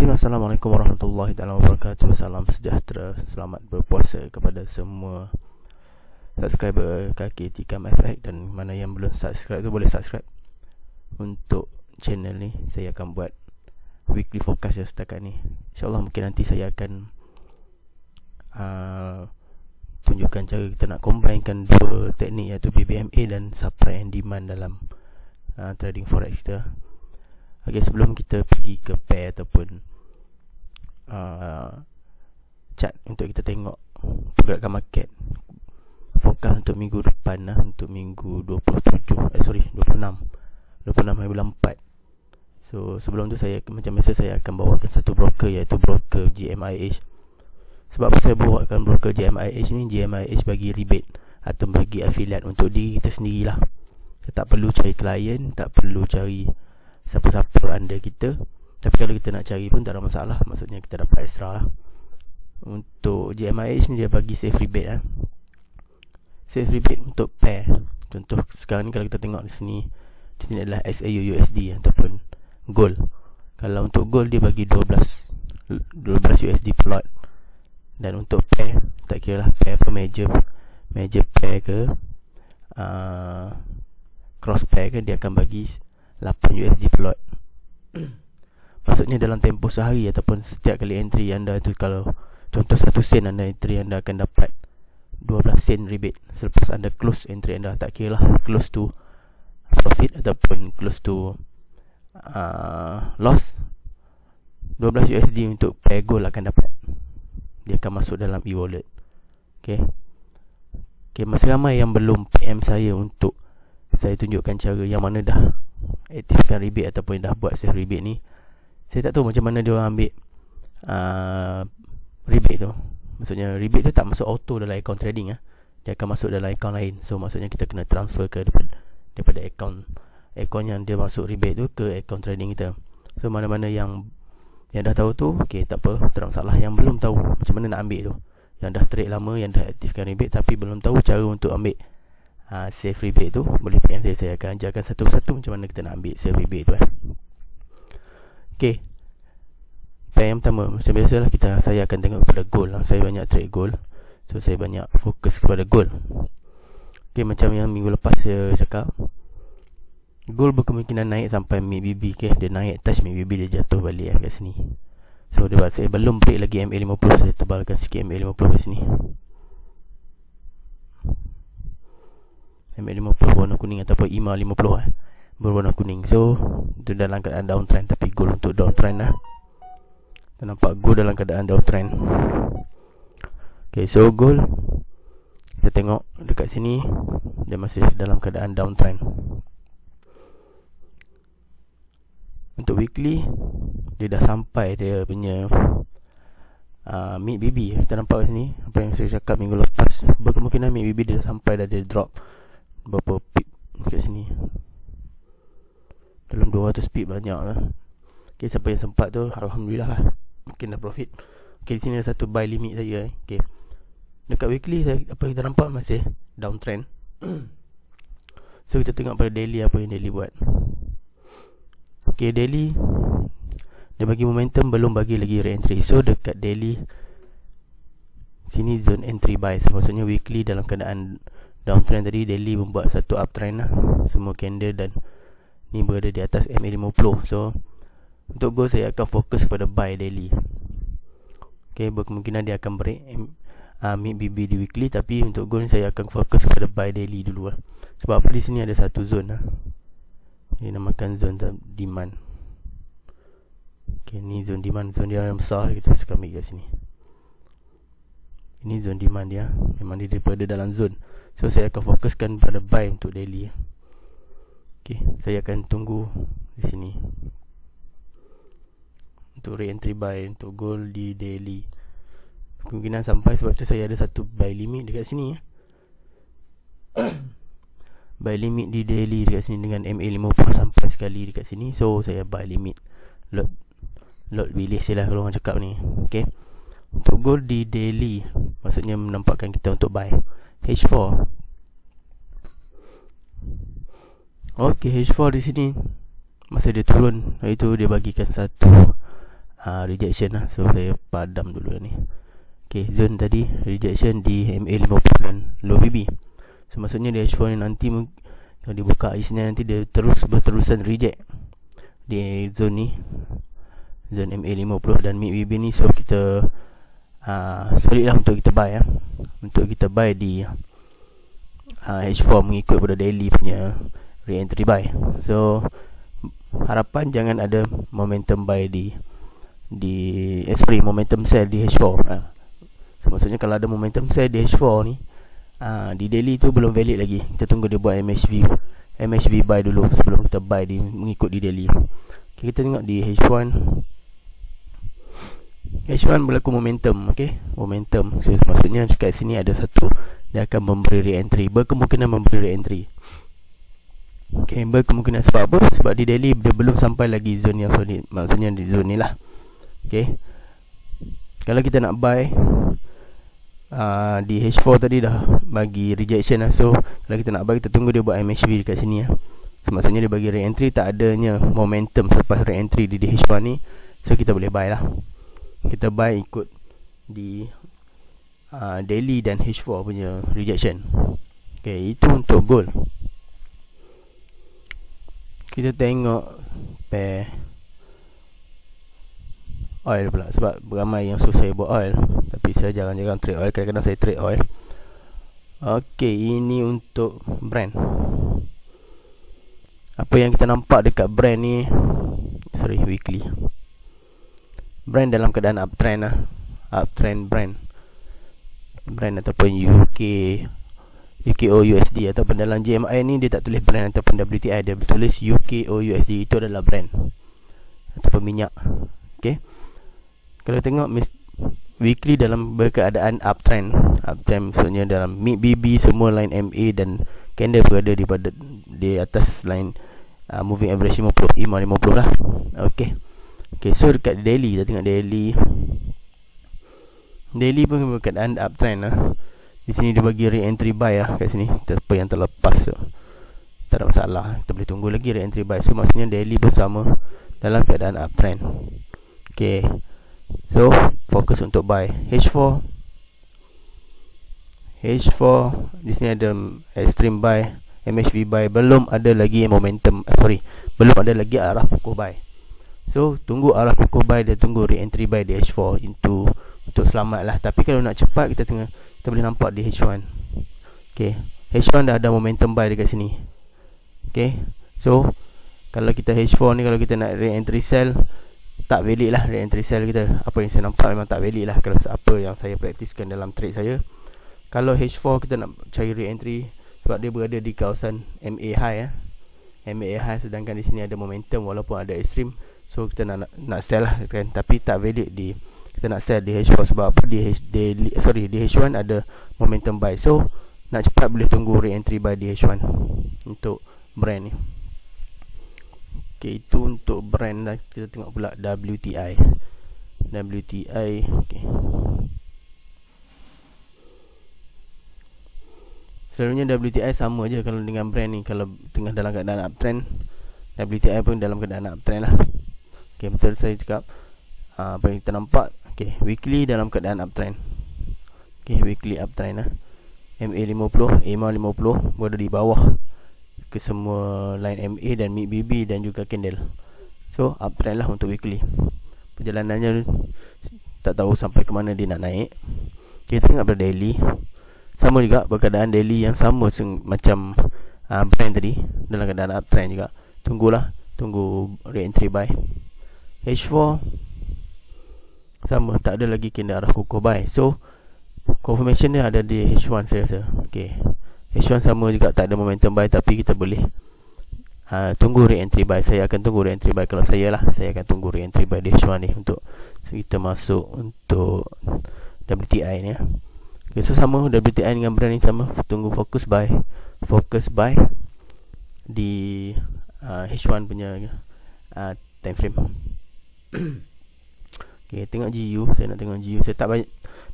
Bismillahirrahmanirrahim. Assalamualaikum warahmatullahi wabarakatuh. Salam sejahtera, selamat berpuasa kepada semua subscriber kaki Tikam FX. Dan mana yang belum subscribe tu boleh subscribe. Untuk channel ni saya akan buat weekly forecast ya setakat ni. InsyaAllah mungkin nanti saya akan tunjukkan cara kita nak combinekan dua teknik, iaitu BBMA dan supply and demand dalam trading forex kita. Okay, sebelum kita pergi ke pair ataupun chart untuk kita tengok pergerakan market, fokus untuk minggu depan lah, untuk minggu 26 hari bulan 4. So sebelum tu saya macam biasa saya akan bawakan satu broker, iaitu broker GMIH. Sebab apa saya bawakan broker GMIH ni? GMIH bagi rebate atau bagi affiliate untuk diri kita sendirilah. Kita tak perlu cari klien, tak perlu cari siapa-siapa under kita. Tapi kalau kita nak cari pun tak ada masalah, maksudnya kita dapat extra lah. Untuk GMIH ni dia bagi safe rebate lah. Safe rebate untuk pair. Contoh sekarang ni kalau kita tengok di sini adalah XAU USD ataupun gold. Kalau untuk gold dia bagi 12 USD per lot. Dan untuk pair, tak kira lah pair apa, major pair ke cross pair ke, dia akan bagi 8 USD per lot. Maksudnya dalam tempoh sehari ataupun setiap kali entry anda tu, kalau contoh 1 sen anda entry, anda akan dapat 12 sen rebate selepas anda close entry anda. Tak kira lah close to profit ataupun close to loss, 12 USD untuk pair gold akan dapat. Dia akan masuk dalam e-wallet. Okay, masih ramai yang belum PM saya untuk saya tunjukkan cara yang mana dah aktifkan rebate ataupun dah buat safe rebate ni. Saya tak tahu macam mana dia orang ambil rebate tu. Maksudnya rebate tu tak masuk auto dalam account trading lah. Dia akan masuk dalam account lain. So maksudnya kita kena transfer ke daripada account yang dia masuk rebate tu ke account trading kita. So mana-mana yang dah tahu tu, okay, tak apa, tak ada masalah. Yang belum tahu macam mana nak ambil tu, yang dah trade lama, yang dah aktifkan rebate tapi belum tahu cara untuk ambil safe rebate tu, boleh PM saya akan ajarkan satu-satu macam mana kita nak ambil safe rebate tu. Okay, pair yang pertama macam biasalah saya akan tengok kepada gold lah. Saya banyak trade gold, so saya banyak fokus kepada gold. Okay, macam yang minggu lepas saya cakap, gold berkemungkinan naik sampai MACD. Okay, dia naik touch MACD, dia jatuh balik kat sini. So dia buat saya belum break lagi MA50. Saya tebalkan sikit MA50 kat sini. MA50 berwarna kuning ataupun IMA50 berwarna kuning. So itu dalam keadaan downtrend, tapi gold untuk downtrend lah. Kita nampak gold dalam keadaan downtrend. Okay, so gold kita tengok dekat sini dia masih dalam keadaan downtrend. Untuk weekly dia dah sampai dia punya mid BB. Kita nampak sini apa yang saya cakap minggu lepas, berkemungkinan mid BB dia dah sampai, dah dia drop berapa pip kat sini, dalam 200 pip, banyak lah. Okay, siapa yang sempat tu alhamdulillah lah, mungkin dah profit. Okay, di sini ada satu buy limit saya. Okay, dekat weekly apa kita nampak masih downtrend. So kita tengok pada daily apa yang daily buat. Okay, daily dia bagi momentum, belum bagi lagi re-entry. So dekat daily sini zone entry buy. So, maksudnya weekly dalam keadaan downtrend tadi, daily membuat satu uptrend lah. Semua candle dan ni berada di atas MA50. So untuk gold saya akan fokus kepada buy daily. Okay, berkemungkinan dia akan break mid BB di weekly, tapi untuk gold saya akan fokus kepada buy daily dulu lah. Sebab apa, di sini ada satu zone lah. Ini namakan zone demand. Okay, ni zone demand, zone dia yang besar. Kita suka ambil kat sini. Ini zone demand dia, memang dia daripada dalam zone. So saya akan fokuskan pada buy untuk daily. Okay, saya akan tunggu di sini untuk re-entry buy untuk gold di daily. Kemungkinan sampai, sebab tu saya ada satu buy limit dekat sini. Buy limit di daily dekat sini dengan MA50 sampai sekali dekat sini. So saya buy limit lot release je lah kalau orang cakap ni. Okay, untuk gold di daily maksudnya menampakkan kita untuk buy H4. Okay, H4 di sini masa dia turun, itu dia bagikan satu rejection lah. So saya padam dulu ni. Okay, zone tadi rejection di MA50 dan low VB. So maksudnya di H4 ni nanti kalau dibuka isinya nanti dia terus berterusan reject di zone ni, zone MA50 dan mid VB ni. So kita solid lah untuk kita buy untuk kita buy di H4 mengikut pada daily punya re-entry buy. So harapan jangan ada momentum buy di momentum sell di H4. So maksudnya kalau ada momentum sell di H4 ni, di daily tu belum valid lagi. Kita tunggu dia buat MHV buy dulu sebelum kita buy mengikut di daily. Okay, kita tengok di H1 berlaku momentum. Okay, momentum. So maksudnya kat sini ada satu, dia akan memberi re-entry, berkemungkinan memberi re-entry. Okay, berkemungkinan sebab apa? Sebab di daily dia belum sampai lagi zone yang solid. Maksudnya di zone ni lah. Okay, kalau kita nak buy di H4 tadi dah bagi rejection lah. So kalau kita nak buy, kita tunggu dia buat MHV dekat sini So maksudnya dia bagi re-entry, tak adanya momentum selepas re-entry di H1 ni. So kita boleh buy lah. Kita buy ikut di daily dan H4 punya rejection. Okay, itu untuk gold. Kita tengok pair oil pula, sebab ramai yang suruh saya buat oil, tapi saya jarang-jarang trade oil. Kadang-kadang saya trade oil. Okay, ini untuk brand. Apa yang kita nampak dekat brand ni, weekly, brand dalam keadaan uptrend uptrend brand ataupun UKO USD, ataupun dalam GMI ni dia tak tulis brand ataupun WTI, dia tulis UKO USD. Itu adalah brand ataupun minyak. Okay, kalau tengok weekly dalam berkeadaan uptrend maksudnya dalam mid BB, semua line MA dan candle berada di atas line moving average 50, EMA 50 lah. Okay, so dekat daily, kita tengok daily pun berkeadaan uptrend Di sini dia bagi re-entry buy kat sini. Apa yang terlepas tak ada masalah, kita boleh tunggu lagi re-entry buy. So maksudnya daily pun sama dalam keadaan uptrend. Okay, so fokus untuk buy H4 di sini ada extreme buy, MHV buy. Belum ada lagi momentum, belum ada lagi arah pokok buy. So tunggu arah pokok buy, dia tunggu re-entry buy di H4 untuk selamat lah. Tapi kalau nak cepat, kita boleh nampak di H1. Okay, H1 dah ada momentum buy dekat sini. Okay, so kalau kita H4 ni, kalau kita nak re-entry sell, tak valid lah re-entry sell kita. Apa yang saya nampak memang tak valid lah, kalau apa yang saya praktiskan dalam trade saya. Kalau H4 kita nak cari re-entry, sebab dia berada di kawasan MA high MA high, sedangkan di sini ada momentum walaupun ada extreme. So kita nak sell lah kan, tapi tak valid kita nak sell di H4 sebab apa? Di H1 ada momentum buy. So nak cepat boleh tunggu re-entry buy di H1 untuk brand ni. Okay, itu untuk brand lah. Kita tengok pula WTI. Okay, selalunya WTI sama je kalau dengan brand ni. Kalau tengah dalam keadaan uptrend, WTI pun dalam keadaan uptrend lah. Okay, betul saya cakap. Apa yang kita nampak, okay, weekly dalam keadaan uptrend. Okay, weekly uptrend MA50, EMA 50 berada di bawah ke semua line MA dan mid BB dan juga candle. So uptrend lah untuk weekly. Perjalanannya tak tahu sampai ke mana dia nak naik. Kita tengok pada daily, sama juga berkeadaan daily yang sama macam brand tadi, dalam keadaan uptrend juga. Tunggu re-entry buy. H4 sama, tak ada lagi candle arah kukuh buy. So confirmation dia ada di H1 saya rasa. Okay, H1 sama juga, tak ada momentum buy, tapi kita boleh tunggu re-entry buy. Saya akan tunggu re-entry buy. Kalau saya akan tunggu re-entry buy di H1 ni untuk kita masuk untuk WTI ni Okay, so sama WTI dengan brand ni sama, tunggu fokus buy di H1 punya time frame. Okay, tengok GU. Saya nak tengok GU.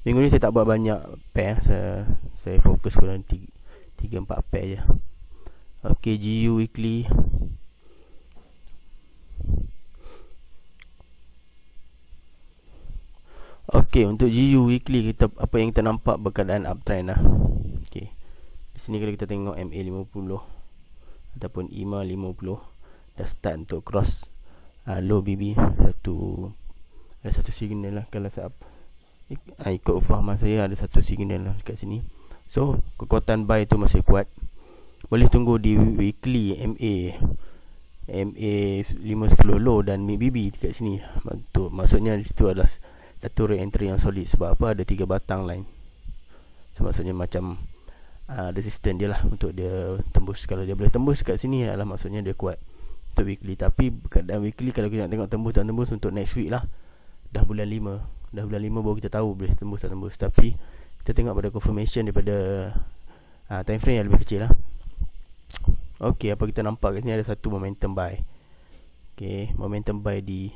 Minggu ni saya tak buat banyak pair. Saya fokus kurang 3-4 pair je. Okay, GU weekly. Okey, untuk GU weekly kita apa yang kita nampak berkeadaan uptrend lah. Okey. Di sini kalau kita tengok MA50 ataupun EMA 50 dah start untuk cross low BB ada satu signal lah. Kalau saya ikut fahaman saya ada satu signal lah dekat sini. So kekuatan buy tu masih kuat. Boleh tunggu di weekly MA 510 low dan MACD dekat sini. Maksudnya di situ adalah satu re-entry yang solid. Sebab apa? Ada 3 batang line. So maksudnya macam resistant dia lah untuk dia tembus. Kalau dia boleh tembus kat sini adalah maksudnya dia kuat untuk weekly. Tapi keadaan weekly kalau kita nak tengok tembus dan tembus untuk next week lah, dah bulan 5 baru kita tahu boleh tembus tak tembus. Tapi kita tengok pada confirmation daripada time frame yang lebih kecil lah. Okey, apa kita nampak kat sini ada satu momentum buy. Okey, momentum buy di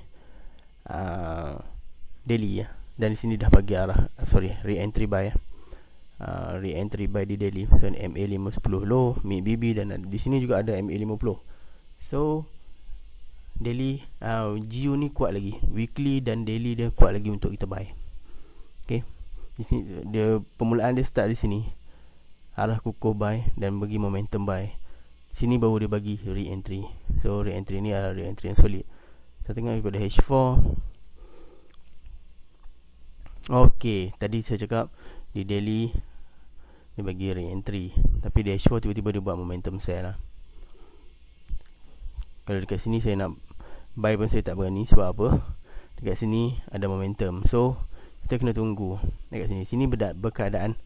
daily ya. Dan di sini dah bagi arah re-entry buy ya. Re-entry buy di daily. So MA50 low, MACD dan di sini juga ada MA50. So daily GU ni kuat lagi. Weekly dan daily dia kuat lagi untuk kita buy. Okey. Di sini dia permulaan dia start di sini. Arah kukuh buy dan bagi momentum buy. Sini baru dia bagi re-entry. So re-entry ni adalah re-entry yang solid. Kita tengok daripada H4. Okey, tadi saya cakap di daily dia bagi re-entry, tapi di H4 tiba-tiba dia buat momentum sell lah. Kalau dekat sini saya nak buy pun saya tak berani. Sebab apa? Dekat sini ada momentum. So kita kena tunggu dekat sini. Sini berkeadaan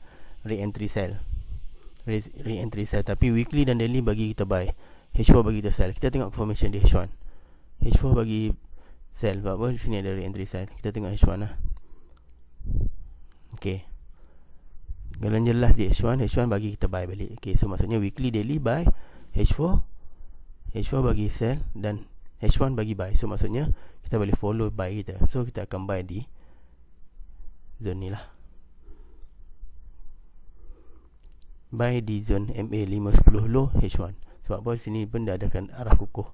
re-entry sell. Re-entry sell. Tapi weekly dan daily bagi kita buy. H4 bagi kita sell. Kita tengok formation di H1. H4 bagi sell. Sebab apa? Di sini ada re-entry sell. Kita tengok H1 lah. Okey. Kalau jelas di H1 bagi kita buy balik. Okey, so maksudnya weekly daily buy, H4 bagi sell dan H1 bagi buy. So maksudnya kita boleh follow buy kita. So kita akan buy di zone ni lah. Buy di zone MA510 low H1. Sebab apa? Sini pun dah adakan arah kukuh.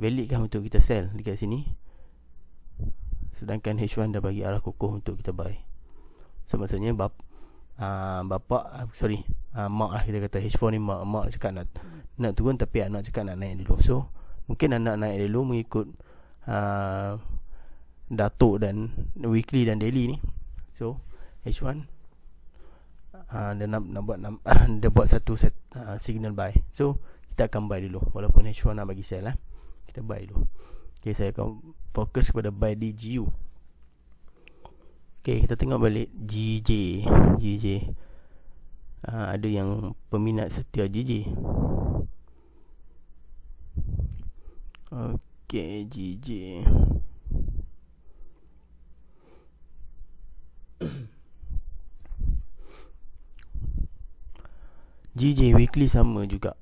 Valid kah untuk kita sell dekat sini? Sedangkan H1 dah bagi arah kukuh untuk kita buy. So maksudnya mak lah kita kata. H4 ni mak cakap nak turun, tapi anak cakap nak naik dulu. So mungkin anak naik dulu mengikut datuk dan weekly dan daily ni. So H1 dia nak buat dia buat satu signal buy. So kita akan buy dulu walaupun H1 nak bagi sell lah. Kita buy dulu. Okay, saya akan fokus kepada buy di GU. Okay, kita tengok balik GJ. Ada yang peminat setia GJ. Okay, GJ. GJ weekly sama juga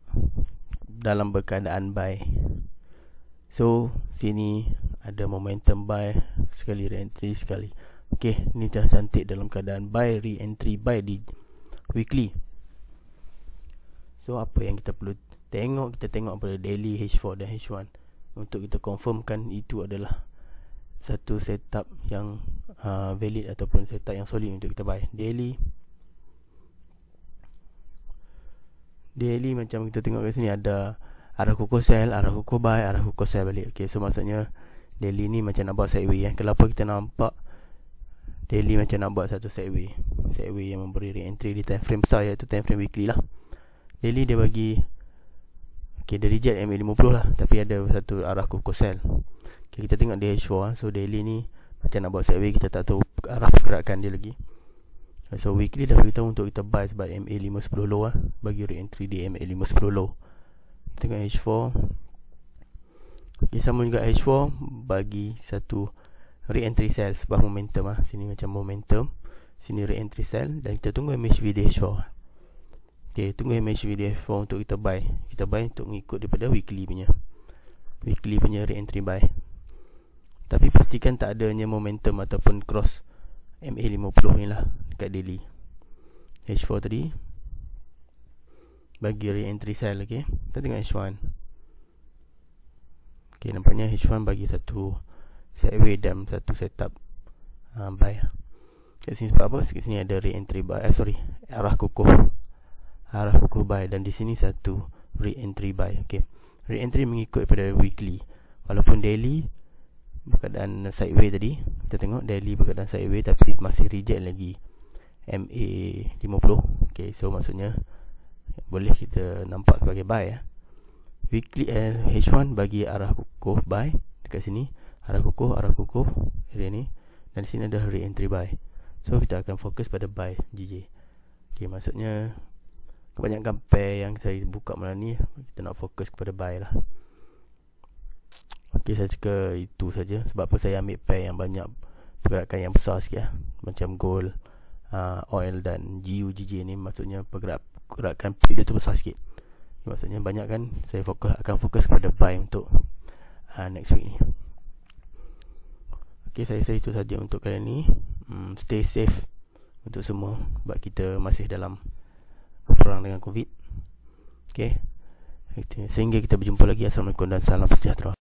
dalam berkeadaan buy. So sini ada momentum buy sekali, re-entry sekali. Okey, ni dah cantik dalam keadaan buy, re-entry buy di weekly. So apa yang kita perlu tengok? Kita tengok pada daily H4 dan H1 untuk kita confirmkan itu adalah satu setup yang valid ataupun setup yang solid untuk kita buy. Daily macam kita tengok kat sini ada arah kukuh sell, arah kukuh buy, arah kukuh sell balik. Okey, so maksudnya daily ni macam nak buat sideway. Kenapa kita nampak daily macam nak buat satu sideway yang memberi re-entry di time frame besar, iaitu time frame weekly lah. Daily dia bagi dia reject MA50 lah, tapi ada satu arah kukuh sell. Kita tengok di H4. So daily ni macam nak buat sideway, kita tak tahu arah pergerakan dia lagi. So weekly dah beritahu untuk kita buy sebab MA510 low lah, bagi re-entry di MA510 low. Kita tengok H4. Sama juga H4 bagi satu re-entry sell sebab momentum lah. Sini macam momentum, sini re-entry sell, dan kita tunggu MACD di H4. Okay, tunggu MACD di H4 untuk kita buy. Kita buy untuk mengikut daripada weekly punya re-entry buy. Tapi pastikan tak adanya momentum ataupun cross MA50 ni lah dekat daily. H4 tadi bagi re-entry sell. Okay, kita tengok H1. Okay, nampaknya H1 bagi satu sideway dan satu setup buy. Kat sini sebab apa? Kat sini ada re-entry buy, arah kukuh buy, dan di sini satu re-entry buy. Okay, re-entry mengikut pada weekly, walaupun daily berkeadaan sideways tadi. Kita tengok daily berkeadaan sideways tapi masih reject lagi MA50. Okay, so maksudnya boleh kita nampak sebagai buy. Weekly H1 bagi arah kukuh buy dekat sini, arah kukuh area ni, dan di sini ada re-entry buy. So kita akan fokus pada buy GJ. Okay, maksudnya kebanyakan pair yang saya buka malam ni kita nak fokus kepada buy lah. Okay, saya cakap itu saja. Sebab apa saya ambil pair yang banyak pergerakan yang besar sikit lah, macam gold, oil dan GUGJ ni. Maksudnya pergerakan dia tu besar sikit. Maksudnya banyak kan, saya akan fokus kepada buy untuk next week ni. Okay, saya rasa itu saja untuk kali ni. Stay safe untuk semua, sebab kita masih dalam perang dengan COVID. Okay, sehingga kita berjumpa lagi. Assalamualaikum dan salam sejahtera.